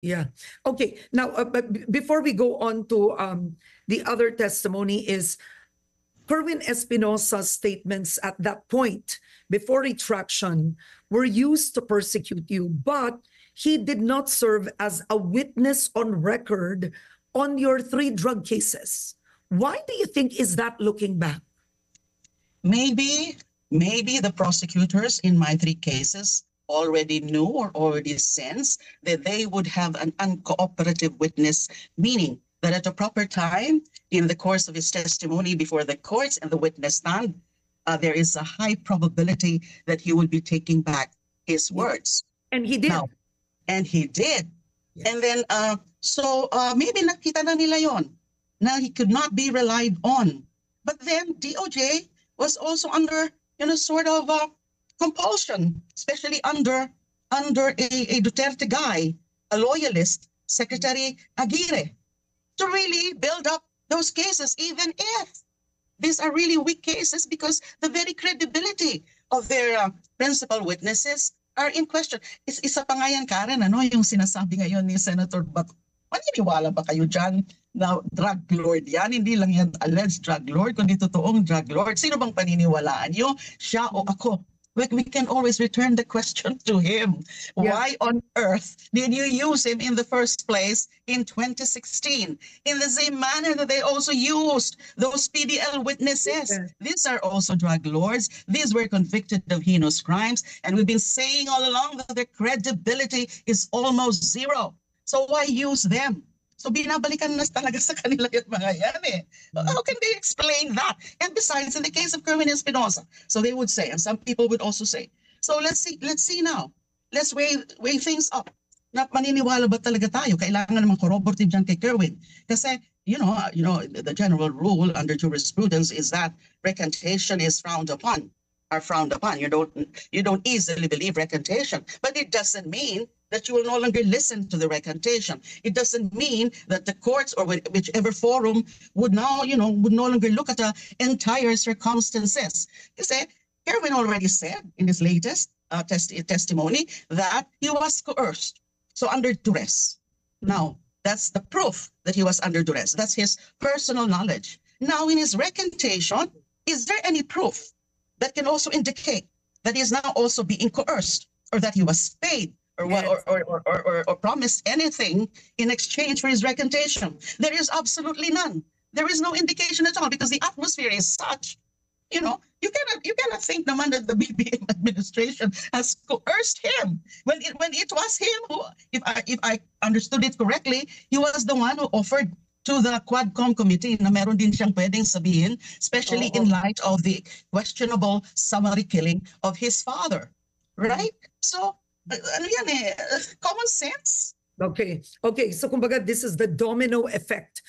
Yeah. Okay. Now, but before we go on to the other testimony, is Kerwin Espinosa's statements at that point before retraction were used to persecute you, but he did not serve as a witness on record on your three drug cases. Why do you think is that, looking back? Maybe, maybe the prosecutors in my three cases already knew or already sensed that they would have an uncooperative witness, meaning that at a proper time in the course of his testimony before the courts and the witness stand, there is a high probability that he will be taking back his words. And he did. Now, and he did. Yes. And then, maybe nakita na nila yon na he could not be relied on. But then DOJ was also under, sort of compulsion, especially under a Duterte guy, a loyalist, Secretary Aguirre, to really build up those cases, even if these are really weak cases, because the very credibility of their principal witnesses are in question. Isa pa nga yan, Karen, yung sinasabi ngayon ni Senator Bato. Maniniwala ba kayo dyan na drug lord yan? Hindi lang yan alleged drug lord, kundi totoong drug lord. Sino bang paniniwalaan nyo? Siya o ako? We can always return the question to him. Yeah. Why on earth did you use him in the first place in 2016? In the same manner that they also used those PDL witnesses. Yeah. These are also drug lords. These were convicted of heinous crimes. And we've been saying all along that their credibility is almost zero. So why use them? So binabalikan na talaga sa kanila yung mga yan eh. How can they explain that? And besides, in the case of Kerwin Espinosa, so they would say, and some people would also say, so let's see now. Let's weigh things up. Na maniniwala ba talaga tayo? Kailangan naman corroborative dyan kay Kerwin. Kasi, the general rule under jurisprudence is that recantation is frowned upon. You don't easily believe recantation, but it doesn't mean that you will no longer listen to the recantation. It doesn't mean that the courts or whichever forum would no longer look at the entire circumstances. Kasi Kerwin already said in his latest testimony that he was coerced, so under duress. Now, that's the proof that he was under duress. That's his personal knowledge. Now, in his recantation, is there any proof that can also indicate that he is now also being coerced, or that he was paid, or promised anything in exchange for his recantation? There is absolutely none. There is no indication at all, because the atmosphere is such. You cannot think naman that the BBM administration has coerced him when it was him who, if I understood it correctly, he was the one who offered to the Quadcom committee na meron din siyang pwedeng sabihin, especially in light of the questionable summary killing of his father, right? So, common sense. Okay. So kumbaga, this is the domino effect